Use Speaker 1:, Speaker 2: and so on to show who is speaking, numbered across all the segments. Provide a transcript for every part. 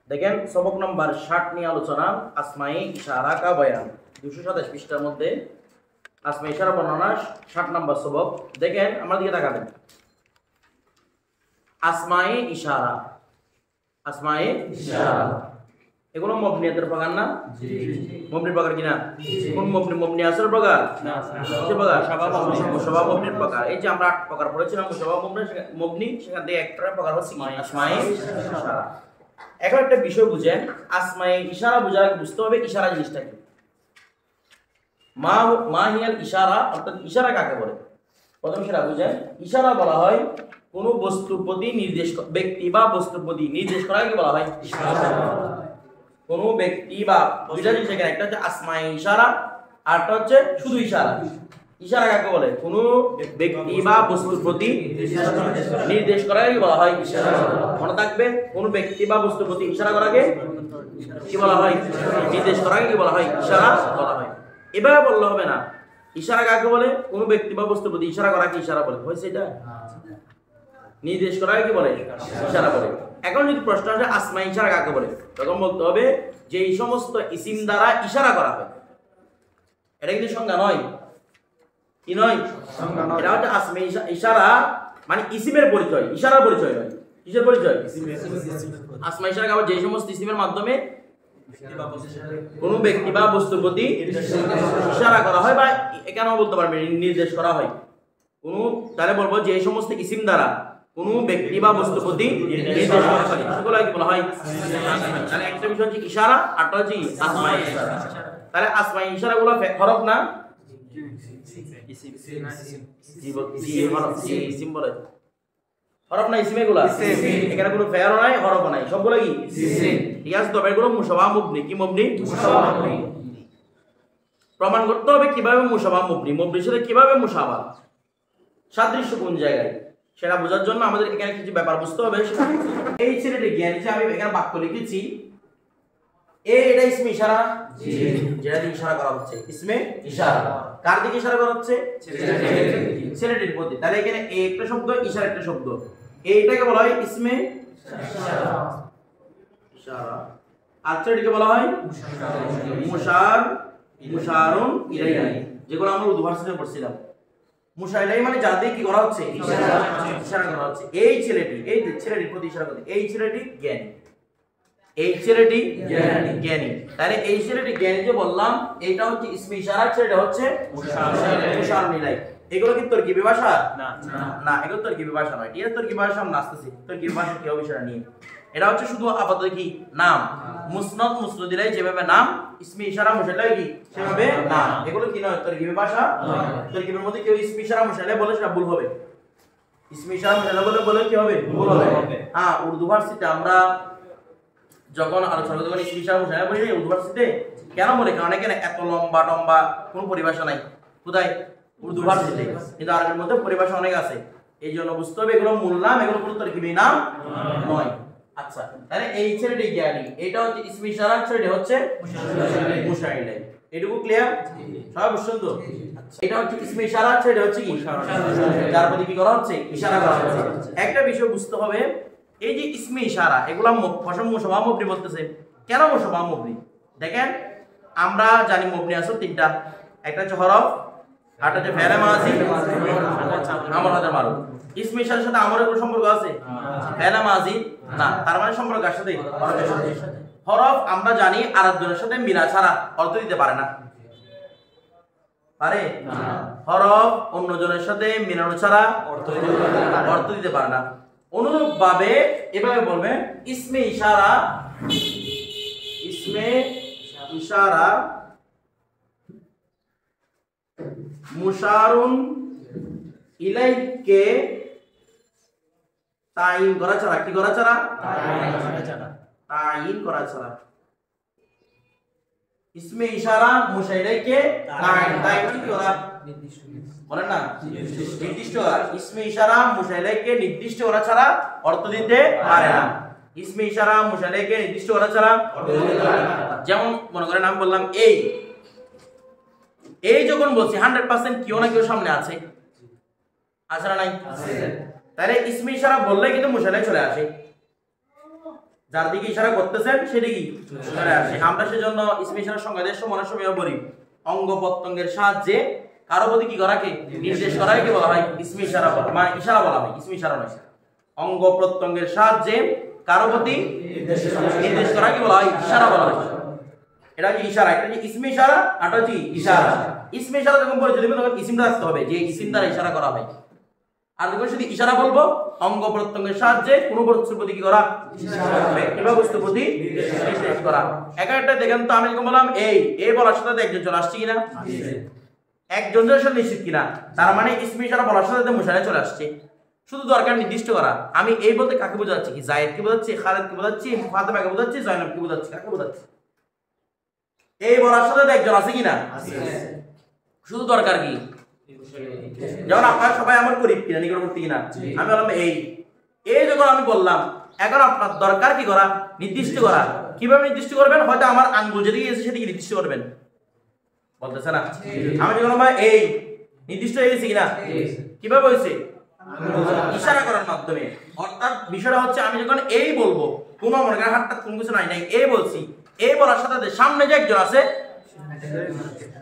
Speaker 1: দেখেন সবক নম্বর 60 নিয়ে আলোচনা আসমায়ে ইশারা কা বয়ান 227 পৃষ্ঠার মধ্যে আসমায়ে ইশারা বর্ণনা 60 নম্বর সবক। দেখেন আমার দিকে তাকাবেন। আসমায়ে ইশারা এগুলো মবনিয়াতের প্রকার না? জি মবনির প্রকার কি না? কোন মবনি আসল প্রকার না? কিসের প্রকার? মুশাবাহ মবনির প্রকার। এই যে আমরা 8 প্রকার পড়েছিলাম মুশাবাহ মবনি, সেখান থেকে একটা প্রকার হচ্ছে আসমায়ে ইশারা। এখন একটা বিষয় বুঝেন, আসমায়ে ইশারা বুঝতে হবে ইশারা জিনিসটা কি। মা হিয়াল ইশারা, অর্থাৎ ইশারা কাকে বলে প্রথম সেটা বুঝেন। ইশারা বলা হয় কোন বস্তুর প্রতি নির্দেশ, ব্যক্তি বা বস্তুর প্রতি নির্দেশ করাকে বলা হয় ইশারা। কোন ব্যক্তি বা দুইটা জিনিস এখানে, একটা হচ্ছে আসমায়ে ইশারা আর একটা হচ্ছে শুধু ইশারা। ইশারা কাকে বলে? কোন ব্যক্তি বা বস্তুর প্রতি নির্দেশ করাকে বলা হয় ইশারা। মনে থাকবে, কোন ব্যক্তি বা বস্তুর প্রতি ইশারা করাকে কি বলা হয়? নির্দেশ করাকে কি বলা হয়? ইশারা বলা হয়। এভাবে বললে হবে না। ইশারা কাকে বলে? কোন ব্যক্তি বা বস্তুর প্রতি ইশারা করাকে ইশারা বলে। হয়েছে এটা? নির্দেশ করাকে কি বলে? ইশারা বলে। এখন যদি প্রশ্ন আসে আসমায়ে ইশারা কাকে বলে, তখন বলতে হবে যে এই সমস্ত ইসিম দ্বারা ইশারা করা হয়। এটা কিন্তু সংজ্ঞা নয়। কি নয়? এটা হচ্ছে আসমায়ে ইশারা মানে ইসিমের পরিচয়, ইশারার পরিচয় নয়। কিসের পরিচয়? আসমায়ে ইশারা কাকে বলে? যে সমস্ত ইসিমের মাধ্যমে কোন ব্যক্তি বা বস্তুর প্রতি ইশারা করা হয়, বা এখানেও বলতে পারবে নির্দেশ করা হয়। কোন, তাহলে বলবো যে এই সমস্ত ইসিম দ্বারা কোন ব্যক্তি বা বস্তুর প্রতি নির্দেশ করা হয়, সেগুলো কি বলা হয়? তাহলে একটা বিষয় হচ্ছে ইশারা, আরটা হচ্ছে আসমায়ে ইশারা। তাহলে আসমায়ে ইশারাগুলো হরফ না? ইসিম বলে। হরফ না ইসিম? এগুলা এখানে কোনো ফেয়ারও নাই, হরফও নাই, সবগুলো কি ইসিম। ঠিক আছে, তবে এগুলো মুশাবাহ মুবনি। কি মুবনি? মুশাবাহ মুবনি। প্রমাণ করতে হবে কিভাবে মুশাবাহ মুবনি, মুবনির সাথে কিভাবে মুশাবাহ, সাদৃশ্য কোন জায়গায়, সেটা বোঝার জন্য আমাদের এখানে কিছু ব্যাপার বুঝতে হবে। এই ছেলেটি জ্ঞান যে আমি এখানে বাক্য লিখেছি, এটা ইসমে ইশারা। জি, যেটা দিয়ে ইশারা করা হচ্ছে ইসমে ইশারা। কার দিকে ইশারা করা হচ্ছে? ছেলেটির প্রতি। তাহলে এখানে এ একটা শব্দ, ইশারা একটা শব্দ, এইটাকে বলা হয় ইসমে ইশারা। আর ছেলেটিকে বলা হয় মুশারুন ইলাইহি, যেগুলো আমরা উর্দু ভার্সনে পড়ছিলাম। মুশার ইলাইহি মানে যার দিকে কি করা হচ্ছে? ইশারা করা হচ্ছে। এই ছেলেটির প্রতি ইশারা করতে, এই ছেলেটি জ্ঞানী, এই ছেলেটি জ্ঞানী। তাহলে এই ছেলেটি জ্ঞানী যে বললাম, এইটা হচ্ছে ইসমে ইশারা, সেটা হচ্ছে মুশারুন ইলাইহি। এগুলো কি তরকিবি ভাষা? না, এগুলো তরকিবি ভাষা নয়। ঠিক আছে, তরকিবি ভাষা আমরা আসতেছি। তরকিবি ভাষা কি হবে সেটা নিয়ে। এটা হচ্ছে শুধু আপাতত কি নাম, মুসনাদ মুসনাদ ইলাইহি যেভাবে নাম, ইসমে ইশারা মুশার ইলাইহি কি সেভাবে নাম। এগুলো কি নয়? তরকিবি ভাষা। তরকিবের মধ্যে কেউ ইসমে ইশারা মুশার ইলাইহি বলে সেটা ভুল হবে। ইসমে ইশারা মুশার ইলাইহি বলে কি হবে? ভুল হবে। হ্যাঁ, উর্দু ভার্সিটিতে আমরা যখন আলোচনা করি, ইসমে ইশারা মুশার ইলাইহি বলি উর্দু ভার্সিটিতে। কেন বলে? কারণ এখানে এত লম্বা টম্বা কোনো পরিভাষা নাই। কোথায়? উর্দু ভার্সিটিতে। কিন্তু আরবির মধ্যে পরিভাষা অনেক আছে। এই জন্য বুঝতে হবে এগুলো মূল নাম, এগুলো কোনো তরকিবি নাম নয়। আচ্ছা, তাহলে এই ছেলেটি জ্ঞানী, এটা হচ্ছে ইসমে ইশারা, ছেলেটি হচ্ছে মুশার ইলাইহি। এটুকু ক্লিয়ার? সবাই বুঝছেন তো? এটা হচ্ছে ইসমে ইশারা, ছেলেটি হচ্ছে কি যার প্রতি কি করা হচ্ছে? ইশারা করা হচ্ছে। একটা বিষয় বুঝতে হবে, এই যে ইসমে ইশারা এগুলা মুশাবাহ মুবনি বলতেছে। কেন মুশাবাহ মুবনি? দেখেন, আমরা জানি মুবনি আছে তিনটা। একটা হচ্ছে হরফ, আরটা হচ্ছে ফেলে মাজি, আমর হাজার মারুফ। ইসমে ইশারার সাথে আমরের কোনো সম্পর্ক আছে? ফেলে মাজি না, তার মানে সম্পর্ক কার সাথে? হরফের সাথে। হরফ আমরা জানি আরেকজনের সাথে মিলা ছাড়া অর্থ দিতে পারে না। পারে? হরফ অন্যজনের সাথে মিলানো ছাড়া অর্থ দিতে পারে না। অনুরূপ ভাবে এভাবে বলবেন ইসমে ইশারা, ইসমে ইশারা মুশারুন ইলাইহিকে তাইন করা ছাড়া, কি করা ছাড়া? তাইন করা ছাড়া। ইসমে ইশারা মুশার ইলাইহিকে তাইন কি করা? বলেন না, নির্দিষ্ট করা। ইসমে ইশারা মুশার ইলাইহিকে নির্দিষ্ট করা ছাড়া অর্থ দিতে পারে না। ইসমে ইশারা মুশার ইলাইহিকে নির্দিষ্ট করা ছাড়া অর্থ দিতে পারে না। যেমন মনে করেন আমি বললাম এই যখন বলছি 100% কেউ না কেউ সামনে আছে, আছে না নাই? তাহলে ইসমে ইশারা বললে কিন্তু মুশার ইলাইহি চলে আসে। যার দিকে ইশারা করতেছেন সেটি কি চলে আসে। আমরা সেজন্য ইসমে ইশারার সংজ্ঞা দেশ মনের সময় বলি অঙ্গ প্রত্যঙ্গের সাহায্যে কারো প্রতি কি করাকে নির্দেশ করাকে কি বলা হয় ইসমে ইশারা বলা, মানে ইশারা বলা হয়, ইসমে ইশারা নয়। অঙ্গ প্রত্যঙ্গের সাহায্যে কারো প্রতি নির্দেশ করাকে বলা হয় ইশারা বলা হয়। এটা কি ইশারা, এটা যে ইসমে ইশারা, এটা কি ইশারা। ইসমে ইশারা যখন পরিচয় দেবেন তখন ইসমটা আসতে হবে যে ইসম দ্বারা ইশারা করা হয়। আর যখন শুধু ইশারা বলবো অঙ্গ প্রত্যঙ্গের সাহায্যে কোন বস্তুর প্রতি কি করা, ব্যক্তি বা বস্তুর প্রতি নির্দেশ করা। একটা দেখেন তো, আমি যখন বললাম এই বলার সাথে একজন চলে আসছে কিনা, একজন সাথে নিশ্চিত কিনা, তার মানে ইসমে ইশারা বলার সাথে মুশারা চলে আসছে। শুধু দরকার নির্দিষ্ট করা, আমি এই বলতে কাকে বোঝাচ্ছি, কি জায়েদ কে বোঝাচ্ছি, খালেদ কে বোঝাচ্ছি, ফাতেমা কে বোঝাচ্ছি, জয়নব কে বোঝাচ্ছি, কাকে বোঝাচ্ছি। এই বলার সাথে একজন আছে কিনা, শুধু দরকার কি, যেমন আপনারা সবাই আমার করিব কিনা, নিকটবর্তী কিনা, আমি বললাম এই যখন আমি বললাম, এখন আপনার দরকার কি করা, নির্দিষ্ট করা। কিভাবে নির্দিষ্ট করবেন, হয়তো আমার আঙ্গুল যেদিকে গেছে সেদিকে নির্দিষ্ট করবেন, বলতেছে না। আমি যখন এই নির্দিষ্ট হয়ে গেছি কিনা, কিভাবে হয়েছে, ইশারা করার মাধ্যমে। অর্থাৎ বিষয়টা হচ্ছে আমি যখন এই বলবো, কোনো মনে করেন হাতটা কোন কিছু নাই এই বলছি, এই বলার সাথে সামনে যে একজন আছে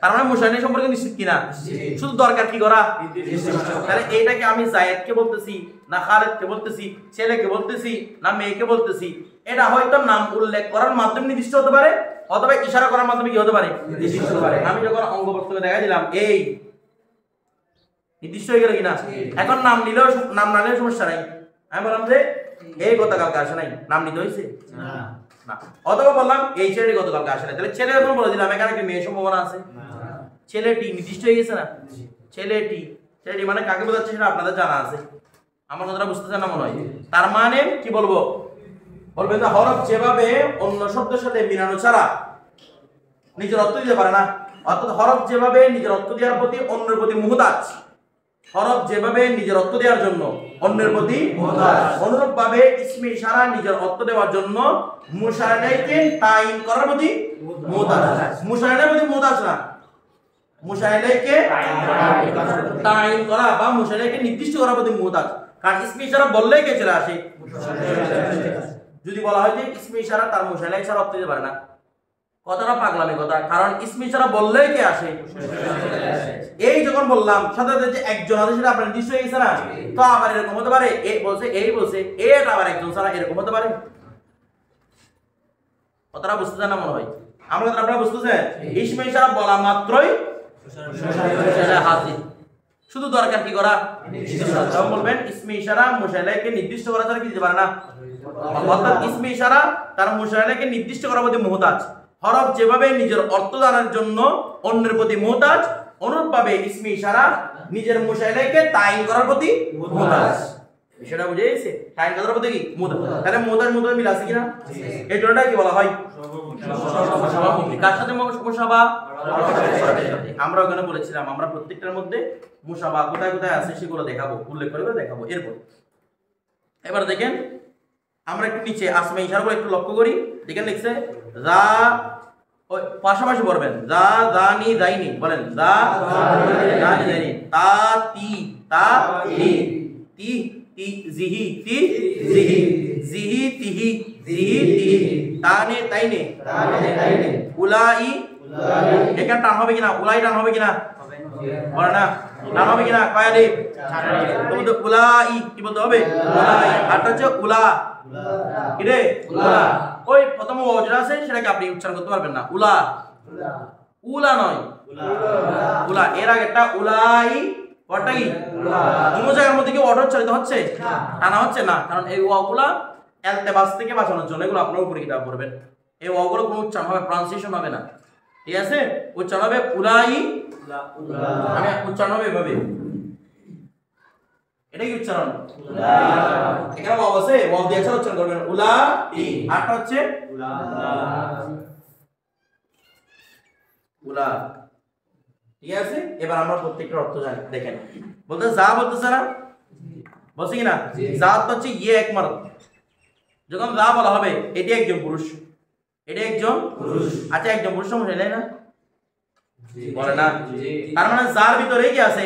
Speaker 1: তার মানে মুশাহিদ সম্পর্কে নিশ্চিত কিনা, শুধু দরকার কি করা। তাহলে এইটাকে আমি জায়েদকে বলতেছি না খালেদকে বলতেছি, ছেলেকে বলতেছি না মেয়েকে বলতেছি, এটা হয়তো নাম উল্লেখ করার মাধ্যমে নির্দিষ্ট হতে পারে, অথবা ইশারা করার মাধ্যমে কি হতে পারে, নির্দিষ্ট হতে পারে। আমি যখন অঙ্গ প্রত্যঙ্গ দেখা দিলাম এই নির্দিষ্ট হয়ে গেল কিনা। এখন নাম নিলেও, নাম না নিলেও সমস্যা নাই। আমি বললাম যে এই গতকালকে আসে নাই, নাম নিতে হয়েছে না, অথবা বললাম এই ছেলেটি গতকালকে আসে নাই, তাহলে ছেলে এখন বলে দিলাম এখানে কি মেয়ের সম্ভাবনা আছে, ছেলেটি নির্দিষ্ট হয়ে গেছে না। ছেলেটি মানে কাকে বোঝাচ্ছে সেটা আপনাদের জানা আছে, আমার কথাটা বুঝতেছেন না মনে হয়। তার মানে কি বলবো, বলবেন না হরফ যেভাবে অন্য শব্দের সাথে মিলানো ছাড়া নিজের অর্থ দিতে পারে না, অর্থাৎ হরফ যেভাবে নিজের অর্থ দেওয়ার প্রতি অন্যের প্রতি মুহতাজ, হরফ যেভাবে নিজের অর্থ দেওয়ার জন্য অন্যের প্রতি মুহতাজ, অনুরূপভাবে ইসমে ইশারা নিজের অর্থ দেওয়ার জন্য মুশাহিদাকে তাইন করার প্রতি মুহতাজ। মুশাহিদার প্রতি মুহতাজ না, মুশাহিদাকে তাইন করা বা মুশাহিদাকে নির্দিষ্ট করার প্রতি মুহতাজ। কারণ ইসমে ইশারা বললেই কে চলে আসে, যদি বলা হয় যে ইসমে ইশারা তার মুশাহিদা ইশারা অর্থ দিতে পারে না, কথাটা পাগলামি কথা। কারণ ইসমে ইশারা বললেই কে আসে, এই যখন বললাম সাথে সাথে যে একজন আছে সেটা আপনার নির্দিষ্ট হয়ে গেছে না, তো আবার এরকম হতে পারে এই বলছে এটা আবার একজন ছাড়া এরকম হতে পারে। কথাটা বুঝতেছেন না মনে হয়, আমরা আপনারা বুঝতেছেন। ইসমে ইশারা বলা মাত্রই হাজির, শুধু দরকার কি করা, তখন বলবেন ইসমে ইশারা মুশাহিদাকে নির্দিষ্ট করা ছাড়া কি দিতে পারে না। অর্থাৎ ইসমে ইশারা তার মুশাহিদাকে নির্দিষ্ট করার প্রতি মুহতাজ, হরফ যেভাবে নিজের অর্থ জানার জন্য অন্যের প্রতি মুহতাজ, অনুরূপভাবে ইসমে ইশারা নিজের মুশাহিদাকে তাইন করার প্রতি মুহতাজ। বিষয়টা বুঝে গেছে, তাইন করার প্রতি কি মুহতাজ। তাহলে মুহতাজ মিল আছে কিনা, এই জন্যটা কি বলা হয় মুশাবাহ। কার সাথে মুশাবাহ, আমরা ওখানে বলেছিলাম আমরা প্রত্যেকটার মধ্যে মুশাবাহ কোথায় কোথায় আছে সেগুলো দেখাবো, উল্লেখ করে দেখাবো। এরপর এবার দেখেন আমরা একটু নিচে আসমে ইশারাগুলো একটু লক্ষ্য করি। দেখেন লিখছে যা, ওই পাশাপাশি পড়বেন, যা জানি যাইনি, বলেন যা জানি যাইনি, তা তি তি তি জিহি তি জিহি জিহি তিহি জিহি তিহি, তানে তাইনে উলাই, এখানে টান হবে কিনা, উলাই টান হবে কিনা, বলে না টান হবে কিনা, কয়ালি বলতে উলাই কি বলতে হবে, উলাই। আরটা হচ্ছে উলা, কি রে উলা, ওই প্রথম ওয়াজটা আছে সেটাকে আপনি উচ্চারণ করতে পারবেন না, উলা উলা নয় উলা। এর আগেরটা উলাই, ওটা কি কোন জায়গার মধ্যে কি অর্ডার উচ্চারিত হচ্ছে, টানা হচ্ছে না, কারণ এই ওয়াগুলা এলতেবাস থেকে বাঁচানোর জন্য এগুলো আপনার উপরে কিতাব করবেন। এই ওয়াগুলো কোনো উচ্চারণ হবে, প্রনাউন্সিয়েশন হবে না, ঠিক আছে। উচ্চারণ হবে উলাই, আমি উচ্চারণ হবে এভাবে, এটা কি উচ্চারণ, এখানে ওয়াও আছে, ওয়াও দিয়ে উচ্চারণ করবেন উলা ই। আরটা হচ্ছে উলা, ঠিক আছে। এবার আমরা প্রত্যেকটা অর্থ জানি। দেখেন বলতে যা বলতেছে না, বলছে কিনা, যা হচ্ছে ইয়ে এক মারদ। যখন যা বলা হবে এটি একজন পুরুষ, এটি একজন পুরুষ, আচ্ছা একজন পুরুষ সমস্যা নেই না, বলে না। তার মানে যার ভিতরে কি আছে,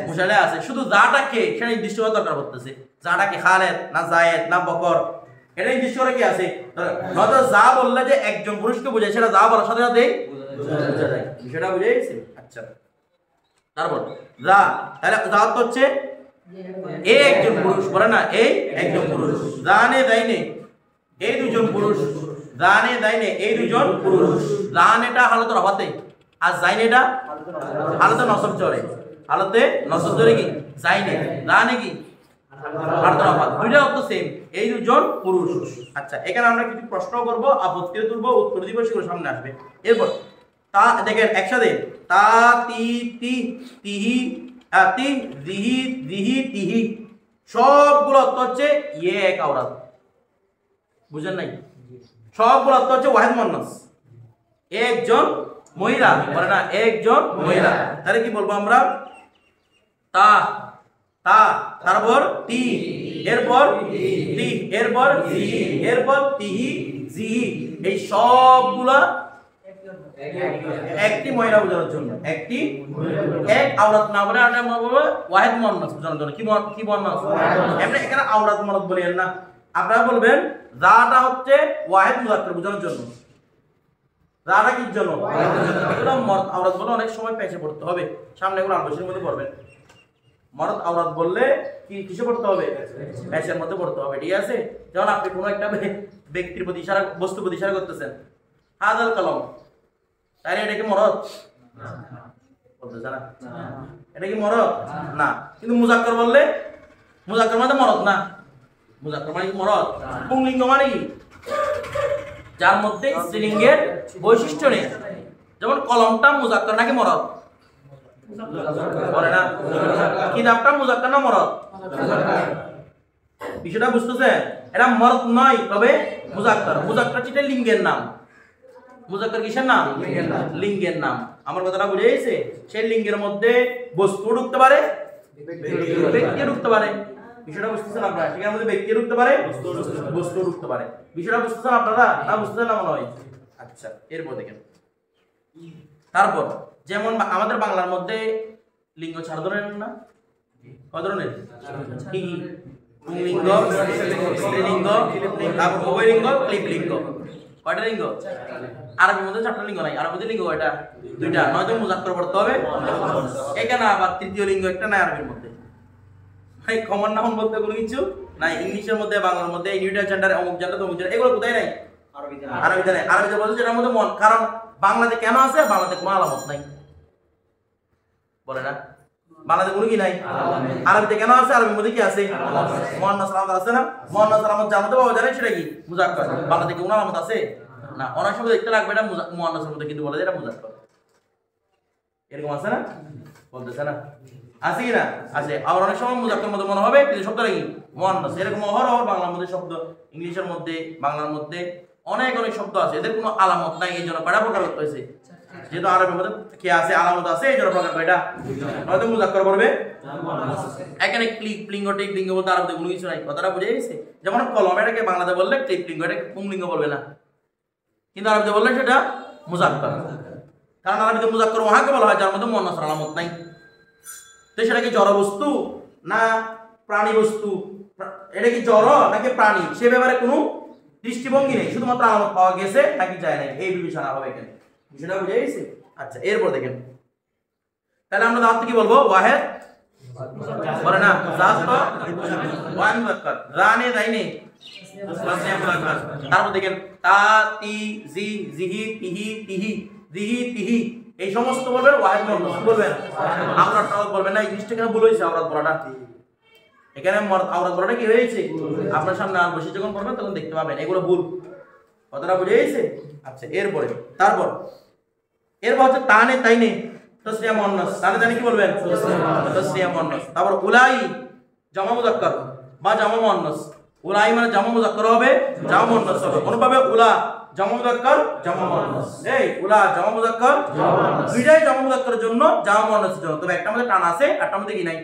Speaker 1: মুশাহিদা আছে। শুধু যাটা কে সেটা নির্দিষ্ট হওয়ার দরকার পড়তেছে, যাটা কে খালেদ না জায়েদ না বকর, এটা নির্দিষ্ট করে কি আছে নয়তো যা বললে যে একজন পুরুষকে বোঝায় সেটা যা বলার সাথে সাথে বোঝা যায় বিষয়টা বুঝে গেছে আচ্ছা তারপর যা তাহলে যা হচ্ছে এই একজন পুরুষ বলে না এই একজন পুরুষ জানে দাইনে এই দুজন পুরুষ জানে দাইনে এই দুজন পুরুষ জানেটা হালতের অভাতে আর জাইনেটা হালতে নসব চড়ে হালতে নসব চড়ে কি জাইনে জানে কি হালতের অভাত দুইটা অর্থ সেম এই দুজন পুরুষ আচ্ছা এখানে আমরা কিছু প্রশ্ন করব আপত্তি তুলবো উত্তর দিব সেগুলো সামনে আসবে এরপর তা দেখেন একসাথে তা তি তি তিহি তি দিহি দিহি তিহি সবগুলো অর্থ হচ্ছে ইয়ে এক আওরাত বুঝেন নাই সবগুলো অর্থ হচ্ছে ওয়াহিদ মুয়ান্নাস একজন মহিলা বলে না একজন মহিলা তাহলে কি বলবো আমরা তা তা তারপর তি এরপর তি এরপর জি এরপর তিহি জি এই সবগুলা একটি মহিলা বোঝানোর জন্য একটি এক আওরাত না বলে আমরা বলবো ওয়াহিদ মুয়ান্নাস বোঝানোর জন্য কি মুয়ান্নাস এমনি এখানে আওরাত মুরাদ বলেন না আপনারা বলবেন যাটা হচ্ছে ওয়াহিদ মুযাক্কার বোঝানোর জন্য যাটা কির জন্য এগুলো মরদ আওরাত বলে অনেক সময় পেছে পড়তে হবে সামনে এগুলো আলোচনার মধ্যে পড়বেন মরদ আওরাত বললে কি কিসে পড়তে হবে পেছের মধ্যে পড়তে হবে ঠিক আছে যেমন আপনি কোনো একটা ব্যক্তির প্রতি ইশারা বস্তু প্রতি ইশারা করতেছেন হাদাল কলম তাই এটা কি মরদ বলতেছে না এটা কি মরদ না কিন্তু মুযাক্কার বললে মুযাক্কার মানে মরদ না মুযাক্কার মানে কি মরদ পুংলিঙ্গ মানে কি যার মধ্যে স্ত্রীলিঙ্গের বৈশিষ্ট্য নেই যেমন কলমটা মুযাক্কার নাকি মরদ বলে না কিতাবটা মুযাক্কার না মরদ বিষয়টা বুঝতেছেন এটা মরদ নয় তবে মুযাক্কার মুযাক্কার যেটা লিঙ্গের নাম মুযাক্কার কিসের নাম লিঙ্গের নাম আমার কথাটা বুঝে গেছে সেই লিঙ্গের মধ্যে বস্তু ঢুকতে পারে ব্যক্তি ঢুকতে পারে বিষয়টা বুঝতেছেন আপনারা সেখানের মধ্যে ব্যক্তি ঢুকতে পারে বস্তু ঢুকতে পারে বিষয়টা বুঝতেছেন আপনারা না বুঝতেছেন না মনে হয় আচ্ছা এরপর দেখেন তারপর যেমন আমাদের বাংলার মধ্যে লিঙ্গ 4 ধরনের না কয় ধরনের কি পুংলিঙ্গ স্ত্রীলিঙ্গ তারপর উভয়লিঙ্গ ক্লিবলিঙ্গ কয়টা লিঙ্গ আরবির মধ্যে 4টা লিঙ্গ নাই আরবিতে লিঙ্গ কয়টা দুইটা নয়তো মুযাক্কার পড়তে হবে এখানে আবার তৃতীয় লিঙ্গ একটা নাই আরবির মধ্যে ভাই কমন নাউন বলতে কোনো কিছু নাই ইংলিশের মধ্যে বাংলার মধ্যে নিউট্রাল জেন্ডার অমুক জেন্ডার তমুক জেন্ডার এগুলো কোথায় নাই আরবিতে নাই আরবিতে বলতে যেটার মধ্যে মন কারণ বাংলাতে কেন আছে বাংলাতে কোনো আলামত নাই বলে না বাংলাতে কোনো কি নাই আরবিতে কেন আছে আরবির মধ্যে কি আছে মুয়ান্নাস আলামত আছে না মুয়ান্নাস আলামত জানতে পাওয়া যায় সেটা কি মুযাক্কার বাংলাতে কোনো আলামত আছে না অনেক সময় দেখতে লাগবে এটা মুয়ান্নাসের মধ্যে কিন্তু বলে এটা মুযাক্কার এরকম আছে না বলতেছে না আছে কি না আছে আর অনেক সময় মুযাক্কার মধ্যে মনে হবে কিন্তু শব্দটা কি মুয়ান্নাস এরকম অহরহ বাংলার মধ্যে শব্দ ইংলিশের মধ্যে বাংলার মধ্যে অনেক অনেক শব্দ আছে এদের কোনো আলামত নাই এই জন্য কয়টা প্রকার করতে হয়েছে যেহেতু আরবির মধ্যে কি আছে আলামত আছে এই জন্য প্রকার কয়টা হয়তো মুযাক্কার পড়বে এখানে ক্লিপ লিঙ্গ টিপ লিঙ্গ বলতে আরবিতে কোনো কিছু নাই কথাটা বুঝে গেছে যেমন কলম এটাকে বাংলাতে বললে ক্লিপ লিঙ্গ এটাকে পুংলিঙ্গ বলবে না কিন্তু আরবিতে বললে সেটা মুযাক্কার কারণ আরবিতে মুযাক্কার ওহাকে বলা হয় যার মধ্যে মুয়ান্নাস আলামত নাই তো সেটা কি জড় বস্তু না প্রাণী বস্তু এটা কি জড় নাকি প্রাণী সে ব্যাপারে কোনো দৃষ্টিভঙ্গি নেই শুধুমাত্র আলামত পাওয়া গেছে নাকি যায় নাই এই বিবেচনা হবে এখানে বিষয়টা বুঝে গেছে আচ্ছা এরপর দেখেন তাহলে আমরা দাঁত কি বলবো ওয়াহিদ বলে না জাত তো ওয়াহিদ মুযাক্কার জানে দাইনে তারপর দেখেন তা তি জি জিহি তিহি তিহি দিহি তিহি এই সমস্ত বলবেন ওয়াহিদ মুয়ান্নাস বলবেন আওরাত বলবেন না ইংলিশটা কেন ভুল হয়েছে আওরাত বলাটা এখানে আওরাত বলাটা কি হয়েছে আপনার সামনে আর বসে যখন পড়বেন তখন দেখতে পাবেন এগুলো ভুল কথাটা বুঝে গেছে আচ্ছা এরপরে তারপর হচ্ছে তানে তাইনে তাসনিয়া মুয়ান্নাস তানে তাইনে কি বলবেন তাসনিয়া মুয়ান্নাস তারপর উলাই জামা মুযাক্কার বা জামা মুয়ান্নাস উলাই মানে জামা মুযাক্কার হবে জামা মুয়ান্নাস হবে অনুভাবে উলা জামা মুযাক্কার জামা মুয়ান্নাস এই উলা জামা মুযাক্কার জামা মুয়ান্নাস দুইটাই জামা মুযাক্কারের জন্য জামা মুয়ান্নাসের জন্য তবে একটার মধ্যে টান আছে আরটার মধ্যে কি নাই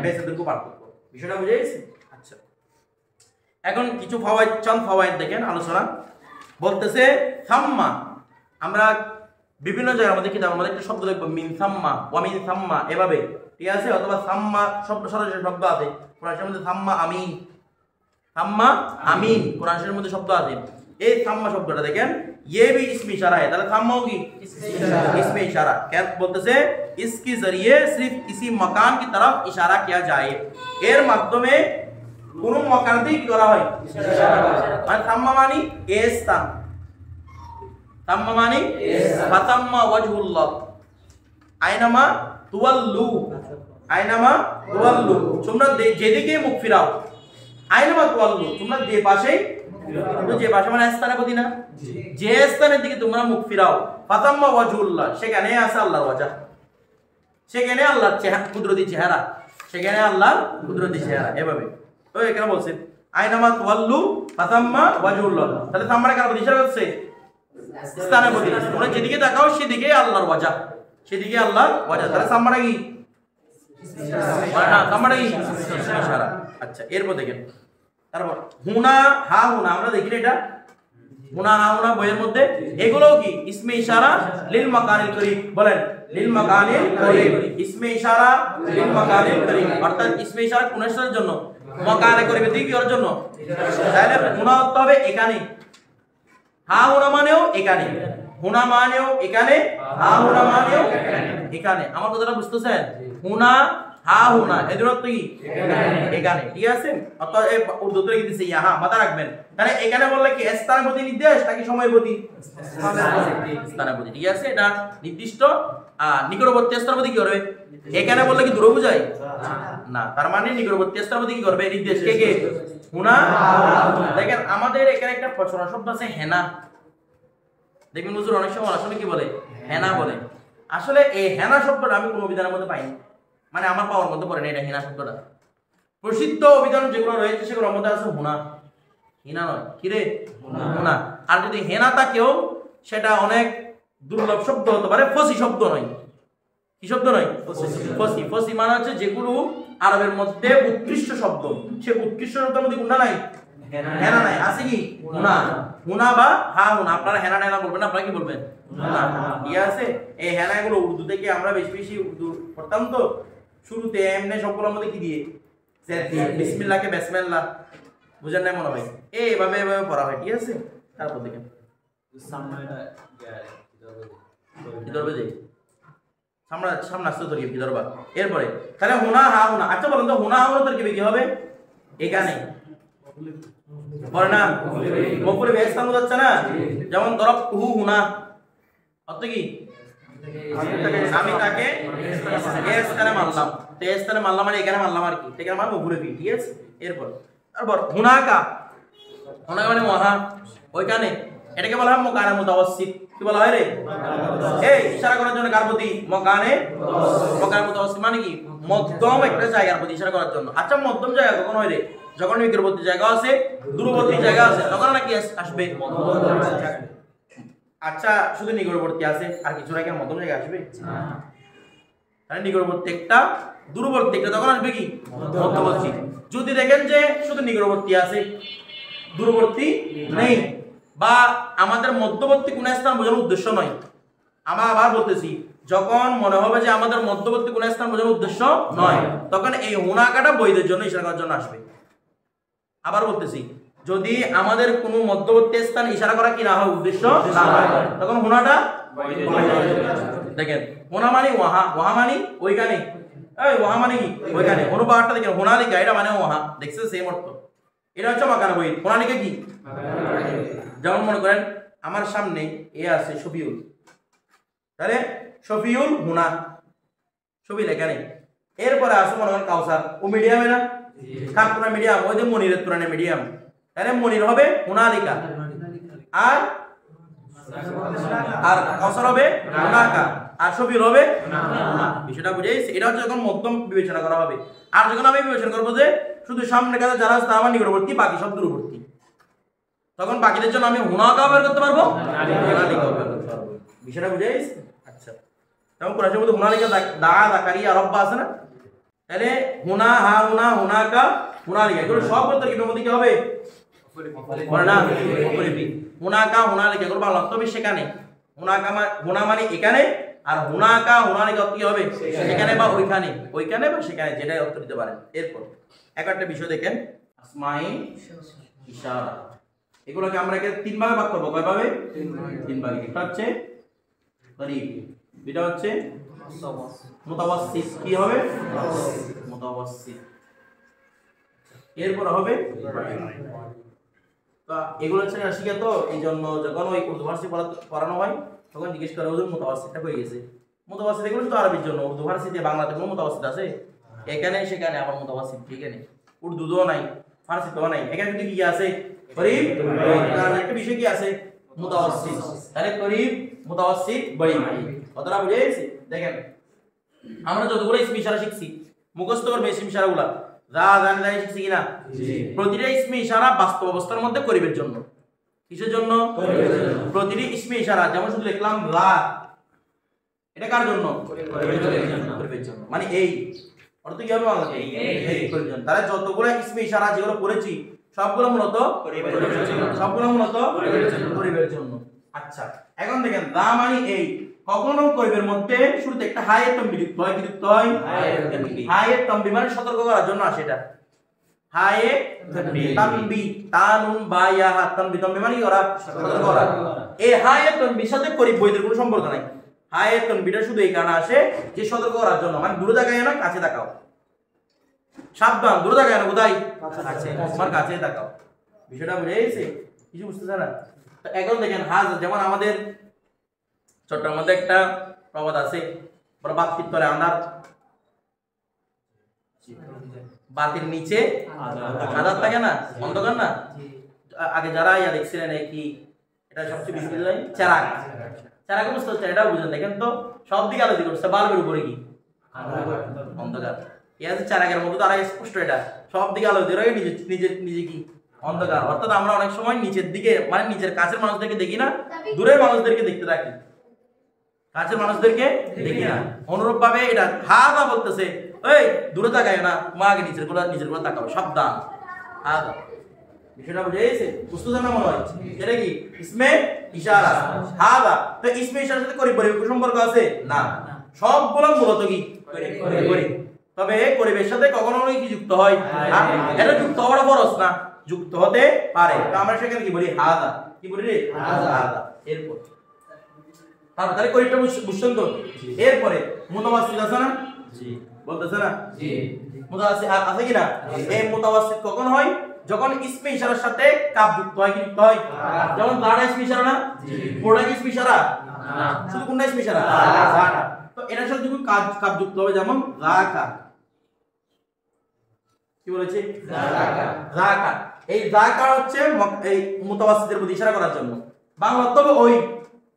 Speaker 1: বেসেদেরকে পার্থক্য বিষয়টা বুঝে গেছে আচ্ছা এখন কিছু ফাওয়াইদ চন্দ ফাওয়াইদ দেখেন আলোচনা বলতেছে সাম্মা আমরা বিভিন্ন জায়গার মধ্যে কিতাবের মধ্যে একটা শব্দ দেখব মিন সাম্মা ওয়া মিন সাম্মা এভাবে ঠিক আছে অথবা সাম্মা শব্দ সরাসরি শব্দ আছে কোরআনের মধ্যে সাম্মা আমিন থাম্মা আমিন কোরআন শরীফের মধ্যে শব্দ আছে এই থাম্মা শব্দটা দেখেন ये भी इसमें इशारा है তাহলে থাম্মা কি इसमें इशारा क्या বলতেছে इसके जरिए सिर्फ किसी मकान की तरफ इशारा किया जाए এর মাধ্যমে কোন মকানতেই কি করা হয় ইশারা করা হয় মানে থাম্মা মানে এই স্থান থাম্মা মানে ফাতাম্মা ওয়াজহুল্লাহ আইনামা তুওয়াল্লু আইনামা তুওয়াল্লু তোমরা যেদিকে মুখ ফিরাও আইনামা তুওয়াল্লু তোমরা যে পাশে মানে স্থানে প্রতি না যে স্থানের দিকে তোমরা মুখ ফিরাও ফাতাম্মা ওয়াজহুল্লাহ সেখানে আছে আল্লাহর ওয়াজহ সেখানে আল্লাহর কুদরতি চেহারা সেখানে আল্লাহর কুদরতি চেহারা এভাবে তো এখানে বলছেন আইনামা তুওয়াল্লু ফাতাম্মা ওয়াজহুল্লাহ তাহলে আমরা কার প্রতি ইশারা করছে স্থানের প্রতি তোমরা যেদিকে তাকাও সেদিকে আল্লাহর ওয়াজহ সেদিকে আল্লাহর ওয়াজহ তাহলে আমরা কি আমরা কি ইশারা আচ্ছা এরপর দেখেন তারপর হুনা হা হুনা আমরা দেখি এটা হুনা হা হুনা বইয়ের মধ্যে এগুলো কি ইসমে ইশারা লিল মাকানিল করিব বলেন লিল মাকানিল করিব ইসমে ইশারা লিল মাকানিল করিব অর্থাৎ ইসমে ইশারা কোন স্থানের জন্য মাকানে করিব দিকে কি জন্য তাহলে হুনা অর্থ হবে এখানে হা হুনা মানেও এখানে হুনা মানেও এখানে হা হুনা মানেও এখানে আমার কথাটা বুঝতেছেন হুনা হা হুনা এর অর্থ কি এখানে ঠিক আছে অর্থাৎ এই উর্দুতে কি দিছে ইহা মাথা রাখবেন তাহলে এখানে বললে কি স্থানের প্রতি নির্দেশ নাকি সময়ের প্রতি স্থানের প্রতি ঠিক আছে এটা নির্দিষ্ট নিকটবর্তী স্থানের প্রতি কি করবে এখানে বললে কি দূরে বোঝায় না তার মানে নিকটবর্তী স্থানের প্রতি কি করবে নির্দেশ কে কে হুনা দেখেন আমাদের এখানে একটা প্রচলন শব্দ আছে হেনা দেখবেন হুজুর অনেক সময় আসলে কি বলে হেনা বলে আসলে এই হেনা শব্দটা আমি কোন অভিধানের মধ্যে পাইনি মানে আমার পাওয়ার মধ্যে পড়ে না এটা হিনা শব্দটা প্রসিদ্ধ অভিধান যেগুলো রয়েছে সেগুলোর মধ্যে আছে হুনা হিনা নয় কি রে হুনা আর যদি হেনা থাকেও সেটা অনেক দুর্লভ শব্দ হতে পারে ফসি শব্দ নয় কি শব্দ নয় ফসি ফসি মানে হচ্ছে যেগুলো আরবের মধ্যে উৎকৃষ্ট শব্দ সে উৎকৃষ্ট শব্দের মধ্যে কোনটা নাই হেনা নাই আছে কি হুনা হুনা বা হা হুনা আপনারা হেনা হেনা বলবেন আপনারা কি বলবেন হুনা ঠিক আছে এই হেনা গুলো উর্দু থেকে আমরা বেশি বেশি উর্দু পড়তাম তো শুরুতে এমনি সবগুলোর মধ্যে কি দিয়ে জেদ দিয়ে বিসমিল্লাহকে বিসমিল্লাহ বুঝেন না মনে হয় এইভাবে এইভাবে পড়া হয় ঠিক আছে তারপর দেখেন সামনেটা কি ধরবে যে সামনে আসতে ধরিয়ে কি ধরবা এরপরে তাহলে হুনা হা হুনা আচ্ছা বলেন তো হুনা হা হুনা তরকিবে কি হবে এখানে পড়ে না মফুলে বেস্তান যাচ্ছে না যেমন দরব হু হুনা অর্থ কি আমি তাকে এই স্থানে মারলাম তো এই স্থানে মারলাম মানে এখানে মারলাম আর কি এখানে মানে মফুলে বি ঠিক আছে তারপর হুনাকা হুনাকা মানে মহা ওইখানে এটাকে বলা হয় মকানে মুতাওয়াসসিত কি বলা হয় রে এই ইশারা করার জন্য কার প্রতি মকানে মুতাওয়াসসিত মানে কি মধ্যম একটা জায়গার প্রতি ইশারা করার জন্য আচ্ছা মধ্যম জায়গা কখন হয় রে যখন নিকটবর্তী জায়গা আছে দূরবর্তী জায়গা আছে তখন নাকি আসবে আচ্ছা শুধু নিকটবর্তী আছে আর কিছু নাকি মধ্যম জায়গা আসবে তাহলে নিকটবর্তী একটা দূরবর্তী একটা তখন আসবে কি মধ্যবর্তী যদি দেখেন যে শুধু নিকটবর্তী আছে দূরবর্তী নেই বা আমাদের মধ্যবর্তী কোন স্থান বোঝানোর উদ্দেশ্য নয় আমরা আবার বলতেছি যখন মনে হবে যে আমাদের মধ্যবর্তী কোন স্থান বোঝানোর উদ্দেশ্য নয় তখন এই হুনাকাটা বৈধের জন্য ইশারা করার জন্য আসবে আবার বলতেছি যদি আমাদের কোনো মধ্যবর্তী স্থান ইশারা করা কি না হয় উদ্দেশ্য না হয় তখন হুনাটা দেখেন হুনা মানে ওয়াহা ওয়াহা মানে ওইখানে এই ওয়াহা মানে কি ওইখানে অনুপাতটা দেখেন হুনালিকা এটা মানে ওয়াহা দেখছেন সেম অর্থ এটা হচ্ছে মাকানা বই হুনালিকা কি যেমন মনে করেন আমার সামনে এ আছে শফিউল তাহলে শফিউল হুনা শফিউল এখানে এরপরে আছে মনে করেন কাউসার ও মিডিয়ামে না কার কোন মিডিয়াম ওই যে মনিরের তুলনায় মিডিয়াম তাহলে মনির হবে হুনালিকা আর কাউসার হবে হুনাকা আর শফিউল হবে হুনা বিষয়টা বুঝাইছে এটা হচ্ছে যখন মধ্যম বিবেচনা করা হবে আর যখন আমি বিবেচনা করব যে শুধু সামনে কাছে যারা আছে তারা আমার নিকটবর্তী বাকি সব দূরবর্তী তখন বাকিদের জন্য আমি হুনাকা বের করতে পারবো হুনালিকা বের করতে পারবো বিষয়টা বুঝাইছে আচ্ছা যেমন কোরআনের মধ্যে হুনালিকা দা যাকারিয়া রব্বা আছে না তাহলে হুনা হা হুনা হুনাকা হুনালিকা এগুলো সব বলতে কি মধ্যে কি হবে না হুনাকা হুনালিকা এগুলো বাংলা অর্থ হবে সেখানে হুনাকা হুনা মানে এখানে আর হুনাকা হুনালিকা কি হবে সেখানে বা ওইখানে বা সেখানে যেটাই অর্থ দিতে পারেন এরপর একটা বিষয় দেখেন আসমাই ইশারা। এগুলোকে আমরা তিন ভাগে ভাগ করব। কয় ভাবে? তিন ভাগে। একটা হচ্ছে করিব, এটা হচ্ছে মুতাওয়াসসিত। কি হবে? মুতাওয়াসসিত। এরপর হবে তা এগুলো হচ্ছে শিখে, তো এই জন্য যখন ওই উর্দু ফার্সি পড়ানো হয় তখন জিজ্ঞেস করে ওদের মুতাওয়াসসিতটা হয়ে গেছে। মুতাওয়াসসিত এগুলো শুধু আরবির জন্য, উর্দু ফার্সিতে বাংলাতে কোনো মুতাওয়াসসিত আছে? এখানে সেখানে আবার মুতাওয়াসসিত এখানে উর্দুতেও নাই, ফার্সিতেও নাই। এখানে কিন্তু কি আছে? করিব। আর একটা বিষয় কি আছে? মুতাওয়াসসিত। তাহলে করিব, মুতাওয়াসসিত, বাইন। কথাটা বুঝে গেছে? দেখেন আমরা যতগুলো ইসমি ইশারা শিখছি মুখস্থ করবে ইসমি ইশারাগুলো যা জানি শিখছি কিনা? প্রতিটা ইসমি ইশারা বাস্তব অবস্থার মধ্যে করিবের জন্য। কিসের জন্য? প্রতিটি ইসমি ইশারা। যেমন শুধু লিখলাম লা, এটা কার জন্য? করিবের জন্য। মানে এই অর্থ কি হবে বাংলাতে? এই করিবের জন্য। তাহলে যতগুলো ইসমি ইশারা যেগুলো পড়েছি সবগুলো মূলত করিবের জন্য। আচ্ছা এখন দেখেন লা মানে এই, কখনো করিবের মধ্যে শুরুতে একটা হায়ের তম্বি যুক্ত হয়। কি যুক্ত হয়? হায়ের তম্বি মানে সতর্ক করার জন্য আসে। এটা হায়ে তানবি, তানুন বা ইয়া হা। তানবি তম্বি মানে কি করা? সতর্ক করা। এই হায়ে তম্বির সাথে করিব বইদের কোনো সম্পর্ক নাই। হায়ে তম্বিটা শুধু এই কারণে আসে যে সতর্ক করার জন্য, মানে দূরে তাকায় না, কাছে তাকাও। সাবধান, দূরে তাকায় না, কোথায়? কাছে, তোমার কাছে তাকাও। বিষয়টা বুঝে গেছে? কিছু বুঝতেছ না? তো এখন দেখেন হাজ, যেমন আমাদের চট্টগ্রামের মধ্যে একটা প্রবাদ আছে, বড় বাতির তলে আন্ধার, বাতির নিচে আধার থাকে না, অন্ধকার না? আগে যারা ইয়া দেখছিলেন কি এটা সবচেয়ে বেশি চেরাগ, চেরাগ বুঝতে হচ্ছে, এটা বুঝেন। দেখেন তো সব দিকে আলো দিকে বাল্বের উপরে কি অন্ধকার। এই আছে চেরাগের মতো, তারা স্পষ্ট এটা সব দিকে আলো দিয়ে নিজে নিজে নিজে কি অন্ধকার। অর্থাৎ আমরা অনেক সময় নিচের দিকে, মানে নিচের কাছের মানুষদেরকে দেখি না, দূরের মানুষদেরকে দেখতে থাকি, কাছের মানুষদেরকে দেখি না। অনুরূপ ভাবে এটা হাদা বলতেছে, এই দূরে তাকায় না, মা আগে নিচের গুলো তাকাও, সাবধান। হাদা বিষয়টা বুঝে গেছে? বুঝতে না মনে হয়? এটা কি ইসমে ইশারা? হাদা। তো ইসমে ইশারার সাথে করিব সম্পর্ক আছে না? সবগুলো মূলত কি করিব। তবে করিবের সাথে কখনো কি যুক্ত হয়? এটা যুক্ত হওয়াটা ফরজ না, যুক্ত হতে পারে। তো আমরা সেখানে কি বলি? হাদা। কি বলি রে? হাদা। এরপর তাহলে করিবটা বুঝছেন তো? এরপরে মুতাওয়াসসিত আছে না? জি। বলতেছে না? জি। মুতাওয়াসসিত আছে কি না? এই মুতাওয়াসসিত কখন হয়? যখন ইসমে ইশারার সাথে কাফ যুক্ত হয়। কি যুক্ত হয়? যেমন দাঁড়া ইসমে ইশারা না? জি। পোড়া ইসমে ইশারা না, শুধু কোনটা ইসমে ইশারা? দাঁড়া। তো এটার সাথে যখন কাফ যুক্ত হবে, যেমন যাকা। কি বলেছে? যাকা। যাকা। এই যাকা হচ্ছে এই মুতাওয়াসসিতের প্রতি ইশারা করার জন্য। বাংলা তবে ওই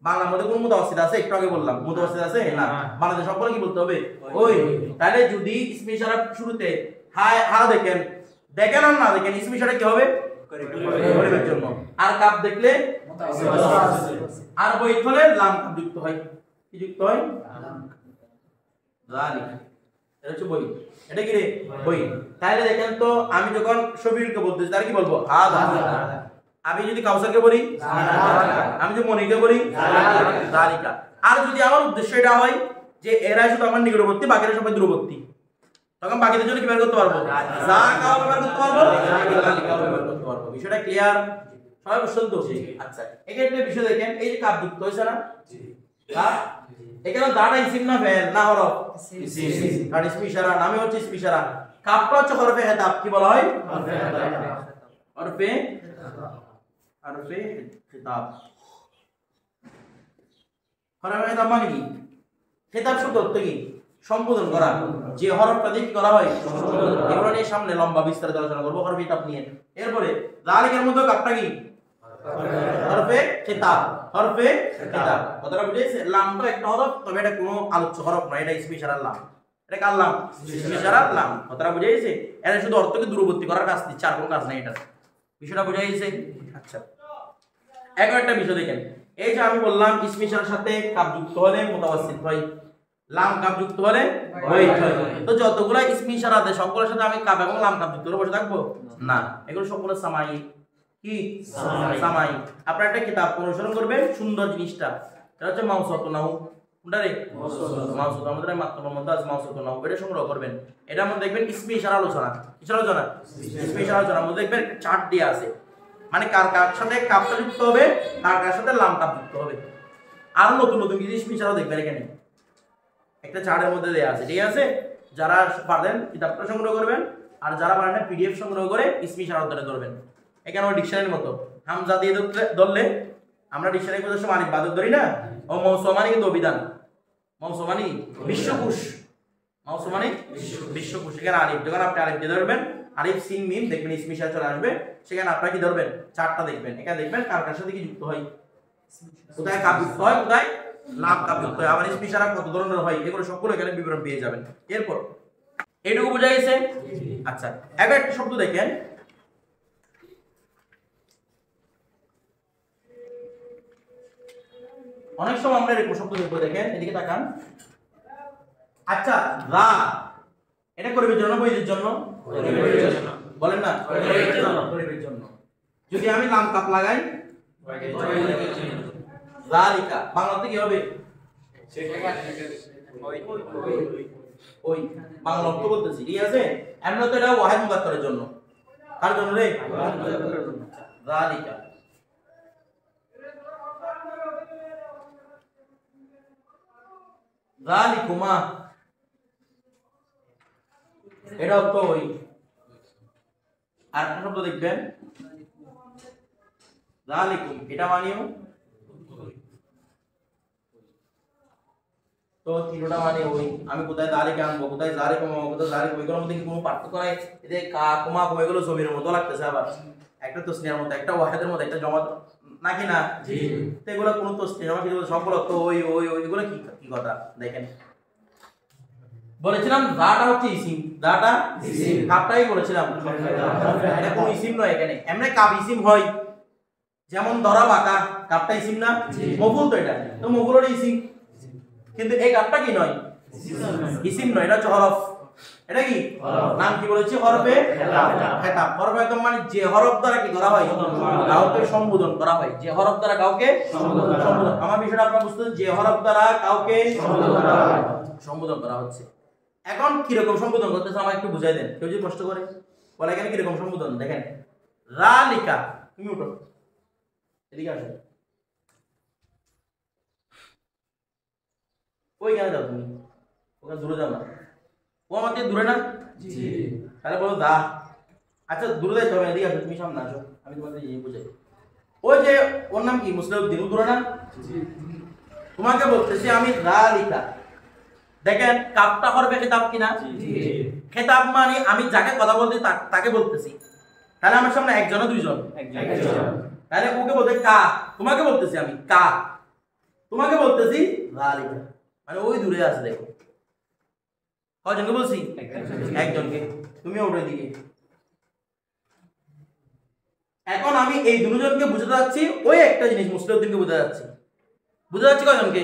Speaker 1: বাংলার মধ্যে কোন মুতাওয়াসসিত আছে? একটু আগে বললাম মুতাওয়াসসিত আছে না, বাংলাদেশ সকলে কি বলতে হবে? ওই। তাহলে যদি ইসমে ইশারা শুরুতে হা দেখেন আর না দেখেন, ইসমে ইশারা কি হবে? করিবের জন্য। আর কাফ দেখলে আর বই হলে লাম কাফ যুক্ত হয়। কি যুক্ত হয়? জালিক। এটা হচ্ছে বই। এটা কি রে? বই। তাহলে দেখেন তো আমি যখন শফিউলকে বলতেছি তার কি বলবো? হাদা। আমি যদি কাউসারকে বলি, আমি যদি মনিকে বলি, জালিকা। আর যদি আমার উদ্দেশ্য এটা হয় যে এরা শুধু আমার নিকটবর্তী, বাকিরা সবাই দূরবর্তী, তখন বাকিদের জন্য কি বের করতে পারবো? জাকাও বের করতে পারবো, জালিকাও বের করতে পারবো। বিষয়টা ক্লিয়ার? সবাই বুঝছেন তো? আচ্ছা এখানে বিষয় দেখেন, এই যে কাপ যুক্ত হয়েছে না? জি। কাপ এখানে দাঁড়া ইসিম না ফেল না হরফ? ইসিম। কারণ ইসমি ইশারা নামে হচ্ছে ইসমি ইশারা। কাপটা হচ্ছে হরফে হেতাব। কি বলা হয়? হরফে খেতাব। হরফে খেতাব মানে কি? খেতাব শব্দ অর্থ কি? সম্বোধন করা। যে হরফটা দিয়ে কি করা হয়? এগুলো নিয়ে সামনে লম্বা বিস্তারিত আলোচনা করব হরফে খেতাব নিয়ে। এরপরে যালিকের মধ্যে কাপটা কি? হরফে খেতাব। হরফে খেতাব। কথাটা বুঝেছে? লামটা একটা হরফ, তবে এটা কোনো আলোচ্য হরফ নয়, এটা ইসমি ইশারার লাম। এটা কার লাম? ইসমি ইশারার লাম। কথাটা বুঝেছে? এটা শুধু অর্থকে দূরবর্তী করার কাজ দিচ্ছে, আর কোনো কাজ নাই এটা। বিষয়টা বুঝে গেছে? আচ্ছা এখন একটা বিষয় দেখেন, এই যে আমি বললাম ইসমি ইশারার সাথে কাফ যুক্ত হলে মুতাওয়াসসিত হয়, লাম কাফ যুক্ত হলে বাইত হয়। তো যতগুলা ইসমি ইশারা আছে সবগুলোর সাথে আমি কাফ এবং লাম কাফ যুক্ত করে বসে থাকবো না, এগুলো সবগুলো সামাই। কি সামাই? আপনারা একটা কিতাব অনুসরণ করবেন, সুন্দর জিনিসটা, এটা হচ্ছে মাউসাতুন নাহু। কোনটা রে মাউসুদ আমাদের মাত্রার মধ্যে আছে মাউসুদ নাও এটা সংগ্রহ করবেন এটার মধ্যে দেখবেন ইসমি ইশারা আলোচনা কিসের আলোচনা ইসমি ইশারা আলোচনার মধ্যে দেখবেন চার্ট দেয়া আছে মানে কার কার সাথে কাপটা যুক্ত হবে কার কার সাথে লাম কাপ যুক্ত হবে আর নতুন নতুন কিছু ইসমি ইশারা দেখবেন এখানে একটা চার্টের মধ্যে দেয়া আছে ঠিক আছে যারা পারেন কিতাবটা সংগ্রহ করবেন আর যারা পারেন না পিডিএফ সংগ্রহ করে ইসমি ইশারা ধরে ধরবেন এখানে ওই ডিকশনারির মতো হামজা দিয়ে ধরলে আমরা ডিকশনারি কোথায় সময় আলিফ বাদ ধরি না ও মৌসুমানি কিন্তু অভিধান মৌসুমানি বিশ্বকোষ মৌসুমানি বিশ্বকোষ এখানে আলিফ যখন আপনি আলিফ দিয়ে ধরবেন আলিফ সিন মিম দেখবেন ইসমি ইশারা চলে আসবে সেখানে আপনারা কি ধরবেন চারটা দেখবেন এখানে দেখবেন কার কার সাথে কি যুক্ত হয় কোথায় কাপ যুক্ত হয় কোথায় লাম কাপ যুক্ত হয় আবার ইসমি ইশারা কত ধরনের হয় এগুলো সবগুলো এখানে বিবরণ পেয়ে যাবেন এরপর এইটুকু বোঝা গেছে আচ্ছা এবার একটা শব্দ দেখেন অনেক সময় আমরা এরকম শব্দ দেখবো দেখেন এদিকে তাকান আচ্ছা রা এটা করবের জন্য বইদের জন্য বলেন না করবের জন্য যদি আমি লাম কাপ লাগাই যালিকা বাংলাতে কি হবে ওই বাংলা অর্থ বলতেছি ঠিক আছে আমরা তো এটা ওয়াহিদ মুযাক্কারের জন্য কার জন্য রে যালিকা যালিকুমা এটাও তো ওই আর একটা শব্দ দেখবেন যালিকুম এটা মানিও তো তিনটা মানে ওই আমি কোথায় যালিকা আনবো কোথায় যালিকুম কোথায় যালিকুম এগুলোর মধ্যে কি কোনো পার্থক্য নাই এতে কা কুমা কুমা এগুলো জমির মতো লাগতেছে আবার একটা তসনিয়ার মধ্যে একটা ওয়াহিদের মধ্যে একটা জমা নাকি না জি তো এগুলো কোনো তসনিয়া জমা কিন্তু সবগুলো তো ওই ওই ওই এগুলো কি কি কথা দেখেন বলেছিলাম দাটা হচ্ছে ইসিম দাটা ইসিম কাপটাই বলেছিলাম এটা কোনো ইসিম নয় এখানে এমনি কাপ ইসিম হয় যেমন ধরা বাঁকা কাপটা ইসিম না মফুল তো এটা তো মফুলের ইসিম কিন্তু এই কাপটা কি নয় ইসিম নয় এটা হচ্ছে হরফ এটা কি নাম কি বলেছি হরফে খেতাব হরফে একদম মানে যে হরফ দ্বারা কি করা হয় কাউকে সম্বোধন করা হয় যে হরফ দ্বারা কাউকে সম্বোধন আমার বিষয়টা আপনারা বুঝতে যে হরফ দ্বারা কাউকে সম্বোধন করা হচ্ছে এখন কি রকম সম্বোধন করতেছে আমাকে একটু বুঝাই দেন কেউ যদি কষ্ট করে বলে এখানে কি রকম সম্বোধন দেখেন যালিকা তুমি উঠো এদিকে আসো ওই কেন যাও তুমি ওখানে দূরে যাও না ও আমাদের দূরে না জি তাহলে বলো দা আচ্ছা দূরে যাইতে হবে এদিকে আসো তুমি সামনে আসো আমি তোমাদের এই বুঝাই ওই যে ওর নাম কি মুসলিউদ্দিন দূরে না জি তোমাকে বলতেছি আমি যালিকা দেখেন কাপটা হরফে খেতাব কিনা জি খেতাব মানে আমি যাকে কথা বলতে তাকে বলতেছি তাহলে আমার সামনে একজন না দুইজন একজন তাহলে ওকে বলতে কা তোমাকে বলতেছি আমি কা তোমাকে বলতেছি যালিকা মানে ওই দূরে আছে দেখো কয়জনকে বলছি একজনকে তুমি ওঠো দিকে এখন আমি এই দুজনকে বুঝাতে যাচ্ছি ওই একটা জিনিস মুসলিউদ্দিনকে বোঝাতে যাচ্ছি বুঝা যাচ্ছে কয়জনকে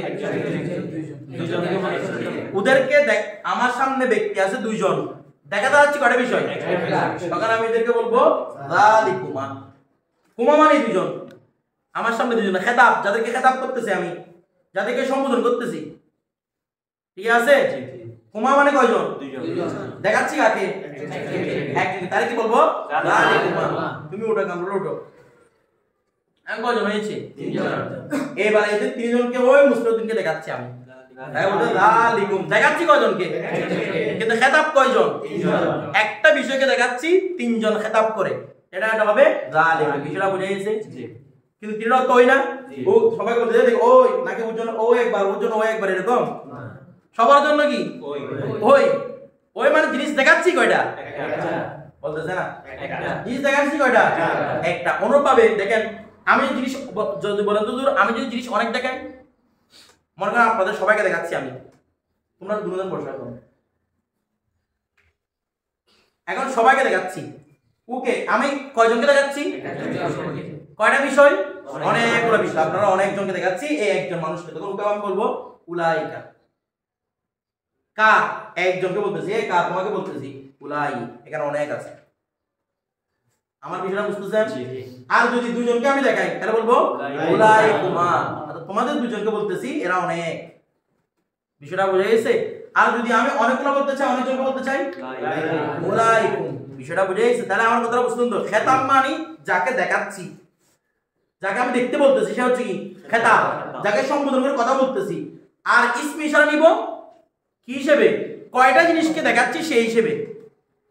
Speaker 1: ওদেরকে দেখ আমার সামনে ব্যক্তি আছে দুইজন দেখা যাচ্ছে কয়টা বিষয় তখন আমি এদেরকে বলবো যালিকুমা কুমা মানে দুইজন আমার সামনে দুইজন খেতাব যাদেরকে খেতাব করতেছি আমি যাদেরকে সম্বোধন করতেছি ঠিক আছে কুমা মানে কয়জন দুইজন দেখাচ্ছি কাকে একজন তারে কি বলবো যালিকুমা তুমি ওটা কামড় ওঠো আমি কয়জন হয়েছে তিনজন এবারে এদের তিনজনকে ওই মুসলিউদ্দিনকে দেখাচ্ছি আমি তাই বলতে যালিকুম দেখাচ্ছি কয়জনকে কিন্তু খেতাব কয়জন একটা বিষয়কে দেখাচ্ছি তিনজন খেতাব করে এটা এটা হবে যালিকুম বিষয়টা বুঝে গেছে কিন্তু তিনটা তো ওই না ও সবাই বলতে দেখ ওই নাকি ওর জন্য ও একবার ওর জন্য ও একবার এরকম সবার জন্য কি ওই ওই মানে জিনিস দেখাচ্ছি কয়টা একটা বলতেছে না একটা জিনিস দেখাচ্ছি কয়টা একটা অনুরূপভাবে দেখেন আমি জিনিস যদি বলেন তো আমি যদি জিনিস অনেক দেখাই মনে করেন আপনাদের সবাইকে দেখাচ্ছি আমি তোমরা দুজন বসে এখন এখন সবাইকে দেখাচ্ছি ওকে আমি কয়জনকে দেখাচ্ছি কয়টা বিষয় অনেকগুলো বিষয় আপনারা অনেকজনকে দেখাচ্ছি এই একজন মানুষকে তখন ওকে আমি বলবো উলাইকা কা একজনকে বলতেছি এই কা তোমাকে বলতেছি উলাই এখানে অনেক আছে আমার বিষয়টা বুঝতেছেন আর যদি দুইজনকে আমি দেখাই তাহলে বলবো উলাইকুমা তোমাদের দুইজনকে বলতেছি এরা অনেক বিষয়টা বুঝে গেছে? আর যদি আমি অনেকগুলো বলতে চাই, অনেকজন বলতে চাই, ওয়ালাইকুম, বিষয়টা বুঝে গেছে? তাহলে আমার কথাটা বুঝতে সুন্দর। খেতাব মানে যাকে দেখাচ্ছি, যাকে আমি দেখতে বলতেছি, সে হচ্ছে কি খেতাব, যাকে সম্বোধন করে কথা বলতেছি। আর ইসমে ইশারা নিব কি হিসেবে? কয়টা জিনিসকে দেখাচ্ছি সেই হিসেবে।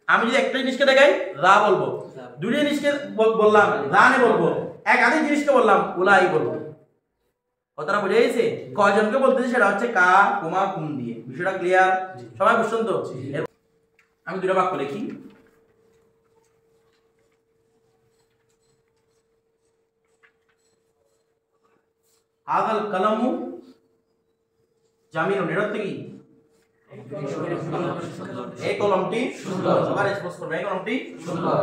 Speaker 1: আমি যদি একটা জিনিসকে দেখাই রা বলবো, দুটো জিনিসকে বললাম রানে বলবো, একাধিক জিনিসকে বললাম উলাই বলবো। কথাটা বুঝে গেছে? কয়জনকে বলতেছি সেটা হচ্ছে কা, কুমা, কুম দিয়ে। বিষয়টা ক্লিয়ার? সবাই বুঝছেন তো? আমি দুটো বাক্য লিখি। হাযাল কালামু জামিলুন, এর অর্থ কি? এই কলমটি সুন্দর। সবার স্পষ্ট করবে, এই কলমটি সুন্দর।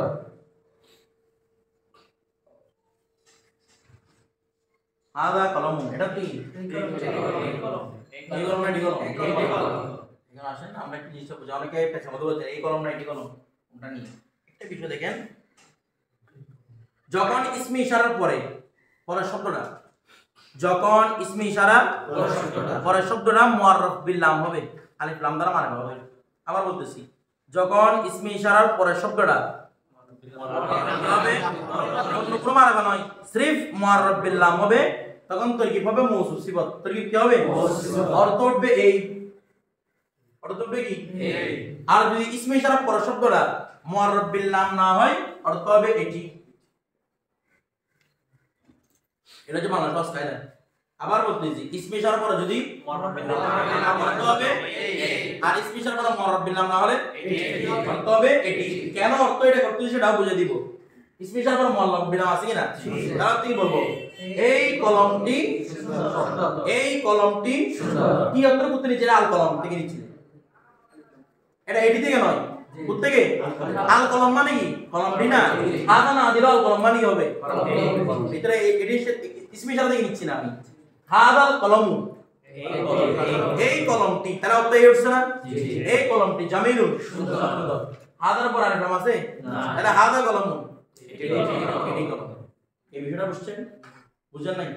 Speaker 1: হাযা কলমু, এটা কি? এই কলম, এই কলম না, এই কলম, এই কলম। এখানে আসেন, আমরা একটা জিনিস বুঝি। অনেকে একটা শব্দ বলছে এই কলম না, এই কলম, কোনটা নিয়ে? একটা বিষয় দেখেন, যখন ইসমে ইশারার পরে পরের শব্দটা, যখন ইসমে ইশারা পরের শব্দটা মুআররাফ বিল লাম হবে, আলিফ লাম দ্বারা মানে হবে। আবার বলতেছি, যখন ইসমে ইশারার পরের শব্দটা হবে অন্য কোনো মারাফা নয়, সির্ফ মুআররাফ বিল লাম হবে, তখন তরকিব হবে মৌসুফ সিফত। তরকিব কি হবে? অর্থ উঠবে এই, অর্থ উঠবে কি এই। আর যদি ইসমে ইশারার পরের শব্দটা মুআররাফ বিল লাম না হয়, অর্থ হবে এটি। এটা হচ্ছে বাংলা সহজ কায়দা। আবার বলতেছি, ইসমে ইশারার পরে যদি মুআররাফ বিল লাম অর্থ হবে এই, আর ইসমে ইশারার পরে মুআররাফ বিল লাম না হলে এটি, অর্থ হবে এটি। কেন অর্থ এটা করতেছি সেটাও বুঝে দিব। ইসমে ইশারার পরে মুআররাফ বিল লাম আছে কিনা? তাহলে তুই বলবো এই কলমটি সুন্দর, এই কলমটি সুন্দর। কি অর্থ করতে নিচে? আল কলম থেকে নিচে, এটা এটি থেকে নয়, কোথা থেকে? আল কলম মানে কি? কলমটি না, হাদা না দিলে আল কলম মানে কি হবে? ভিতরে এটি ইসমে ইশারা থেকে নিচ্ছি না আমি। হাদাল কলমু, এই কলমটি, তাহলে অর্থ এই হচ্ছে না? এই কলমটি জামিলুন, সুন্দর। হাদার পর আরেকটা আছে না, এটা হাদা কলমু, এটি কলম। এই বিষয়টা বুঝছেন? বুঝছেন নাই?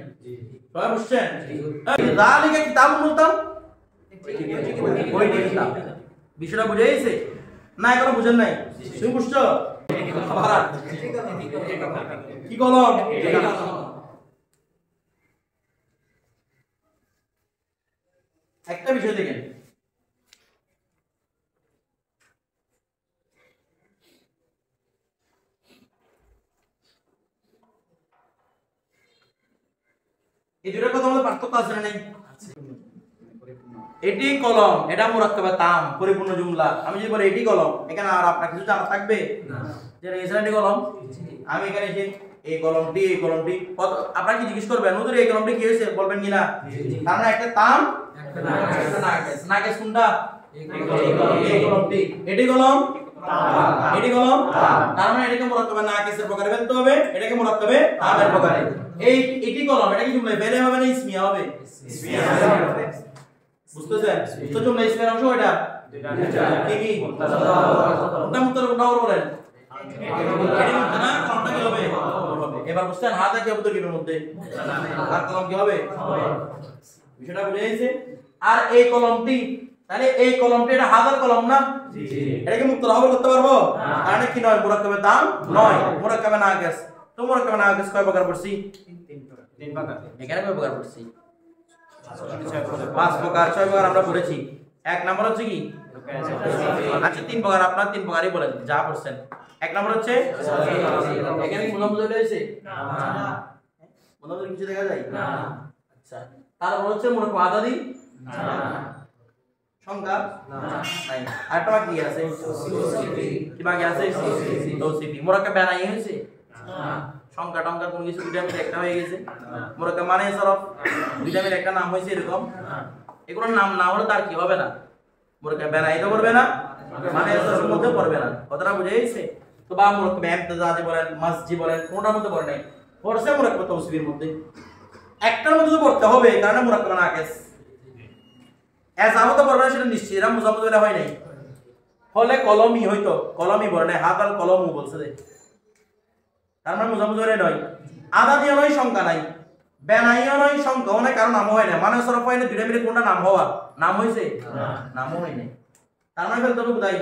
Speaker 1: সবাই বুঝছেন? যালিকা কিতাবুন মুহকাম, ওইটি কিতাব। বিষয়টা বুঝে গেছে না? এখনো বুঝেন নাই? তুমি বুঝছো? আবার কি কলম? একটা বিষয় দেখেন, এই দুটোর কথা আমাদের পার্থক্য আছে না? নাই? এটি কলম, এটা মুরাক্কাবে তাম, পরিপূর্ণ জুমলা। আমি যদি বলি এটি কলম, এখানে আর আপনার কিছু জানা থাকবে না যে এটি কলম। আমি এখানে এসে এই কলমটি, এই কলমটি, আপনারা কি জিজ্ঞেস করবেন হুজুর এই কলমটি কি হয়েছে? বলবেন কিনা? কারণ একটা তাম, একটা নাকেস। নাকেস কোনটা? এই কলমটি। এটি কলম, এটি কলম, তার মানে এটাকে মুরাক্কাবে নাকেসের প্রকারে ফেলতে হবে, এটাকে মুরাক্কাবে তামের প্রকারে। এই এটি কলম, এটা কি জুমলা ফেলে হবে না ইসমিয়া হবে? ইসমিয়া হবে। বুঝতেছেন? তো জুমলা ইসমিয়ার অংশ ওইটা কি কি? কোনটা মুক্তার কোনটা ওর বলেন? এটি মুক্তা না, কোনটা কি হবে? এবার বুঝছেন হাদা কি হবে তরকিবের মধ্যে? আর কলম কি হবে? বিষয়টা বুঝে গেছে? আর এই কলমটি, তাহলে এই কলমটি এটা হাদার কলম না? জি। এটা কি মুক্তা হবে করতে পারবো? কারণ কি নয়, মুরাক্কাবে তাম নয়, মুরাক্কাবে নাকিস। তো মুরাক্কাবে নাকিস কয় প্রকার পড়ছি? তিন প্রকার। এখানে কয় প্রকার পড়ছি? 5 প্রকার, 6 প্রকার আমরা পড়েছি। এক নাম্বার হচ্ছে কি? আচ্ছা 3 প্রকার, আপনারা 3 প্রকারই বলেন যা পড়ছেন। এক নাম্বার হচ্ছে এখানে কি মুনাফা হয়েছে? না। মুনাফা কিছু দেখা যায়? না। আচ্ছা, তারপর হচ্ছে মুনাফা আদাদি? না। সংখ্যা? না। নাই। আরেকটা বাকি আছে? কি বাকি আছে? তৌসিফি। মুরাক্কাব বানাই হয়েছে? না। সংখ্যা টংখ্যা কোন কিছু দুইটা মিলে একটা হয়ে গেছে? মুরাক্কাব মানে সরফ দুইটা মিলে একটা নাম হয়েছে এরকম? এগুলোর নাম না হলে তার কি হবে না? মুরাক্কাব বানাই তো করবে না, মানে সরফের মধ্যে পড়বে না। কথাটা বুঝে গেছে? তো বা মুরাক্কাব ইমতিজাজি বলেন, মাসজি বলেন, কোনটার মধ্যে পড়ে নাই? পড়ছে মুরাক্কাব তৌসিফির মধ্যে। একটার মধ্যে তো পড়তে হবে, কারণ মুরাক্কাব নাকিস। এজামত পড়বে না সেটা নিশ্চিত, এরা মুজাম্মত বলা হয় নাই। হলে কলমই হইতো, কলমই বলে নাই, হাতাল কলমও বলছে। তার মানে মুজাম্মত বলে নয়, আদা দিয়ে নয়, সংখ্যা নাই। বেনাইও নয় সংখ্যাও নাই কারণ নাম হয় না মানে সরফ হয় না দুইটা মিলে কোনটা নাম হওয়া নাম হইছে নামও হয় না তার মানে ফেলতে হবে কোথায়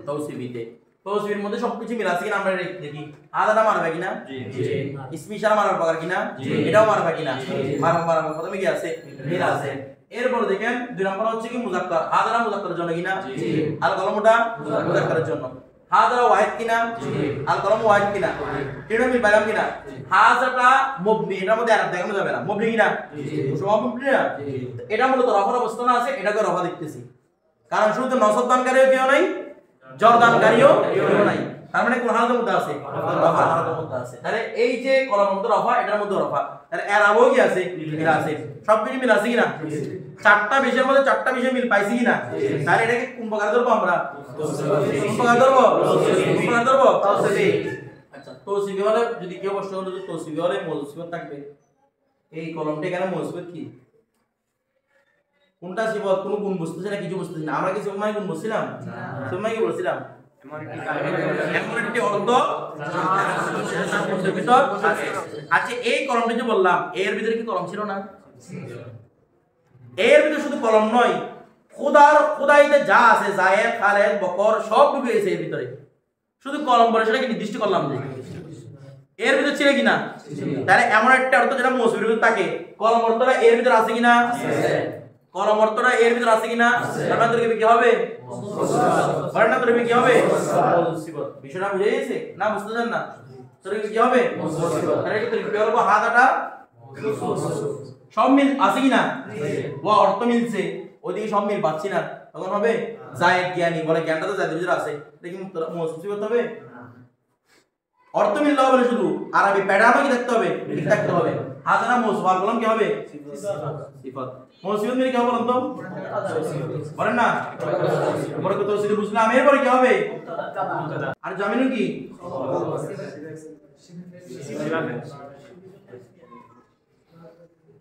Speaker 1: তৌসিফিতে তৌসিফের মধ্যে সবকিছু মিল আছে কিনা আমরা দেখি আদাটা মারবে কিনা ইসমি ইশারা মারার পাকার কিনা এটাও মারবে কিনা মারবে প্রথমে কি আছে মিল আছে এরপর দেখেন দুই নম্বর হচ্ছে কি মুজাক্কার হাদারা মুজাক্কারের জন্য কিনা আল কলমটা মুজাক্কারের জন্য হাদারা ওয়াহিদ কিনা আল কলম ওয়াহিদ কিনা এটা মিল পাইলাম কিনা হাজাটা মুবনি এটার মধ্যে আরব দেখানো যাবে না মুবনি কিনা সব মুবনি না এটা মূলত রফার অবস্থান আছে এটাকে রফা দেখতেছি কারণ শুধু নসব দানকারীও কেউ নাই জ্বর দানকারীও কেউ নাই তার মানে কোন হালাতের মধ্যে আছে রফা হালাতের মধ্যে আছে তাহলে এই যে কলমের মধ্যে রফা এটার মধ্যে রফা তাহলে এরাবও কি আছে মিল আছে সবকিছু মিল আছে কিনা চারটা বিষয়ের মধ্যে চারটা বিষয় মিল পাইছি কিনা তাহলে এটাকে কোন প্রকার ধরবো আমরা কোন প্রকার ধরবো কোন প্রকার ধরবো তৌসিফি আচ্ছা তৌসিফি হলে যদি কেউ প্রশ্ন করলো যে তৌসিফি হলে মৌসুফিয়ত থাকবে এই কলমটা এখানে মৌসুফিয়ত কি কোনটা সিফত কোন গুণ বুঝতেছি না কিছু বুঝতেছি না আমরা কি সময় গুণ বুঝছিলাম সময় কি বলছিলাম এমন একটি অর্থ আচ্ছা এই কলমটা যে বললাম এর ভিতরে কি কলম ছিল না এর ভিতরে শুধু কলম নয় খুদাইতে যা আছে জায়েদ খালেদ বকর সব ঢুকে গেছে এর ভিতরে শুধু কলম বলে সেটাকে নির্দিষ্ট করলাম যে এর ভিতরে ছিল কিনা তাহলে এমন একটা অর্থ যেটা মৌসুফির ভিতরে থাকে কলম অর্থটা এর ভিতরে আছে কিনা কলম অর্থটা এর ভিতরে আছে কিনা তারপর তোর কি হবে বলেন না তোর কি হবে মুসিবত বিষয়টা বুঝে গেছে না বুঝতে চান না তোর কি হবে মুসিবত তাহলে তোর কি বলবো হাদাটা সব মিল আছে কিনা ও অর্থ মিলছে ওইদিকে সব মিল পাচ্ছি না তখন হবে জায়েদ জ্ঞানী বলে জ্ঞানটা তো জায়েদের ভিতরে আছে দেখি মুসিবত হবে অর্থ মিললে হবে না শুধু আরবি প্যাটার্নও কি দেখতে হবে ঠিক থাকতে হবে হাজারা মৌসুফ আর বললাম কি হবে সিফাত মৌসুফিয়ত মিলে কি হবে বলুন তো বলেন না আমরা কত সিদ্ধ বুঝলাম এরপরে কি হবে আর জামিনু কি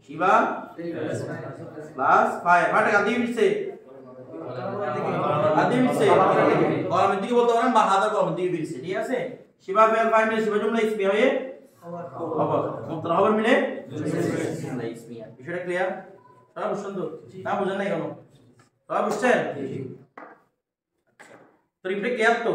Speaker 1: শিবা প্লাস 5 ফাটা গাদি মিলছে গাদি মিলছে কলমের দিকে বলতে পারেন বা হাদা কলমের দিকে মিলছে ঠিক আছে শিবা ফেল ফাইল মিলে শিবা জুমলা ইসমি হয়ে খবর মুবতাদা খবর মিলে জুমলা ইসমিয়া বিষয়টা ক্লিয়ার সবাই বুঝছেন তো না বুঝেন নাই কেন সবাই বুঝছেন তো রিপ্লে ক্লিয়ার তো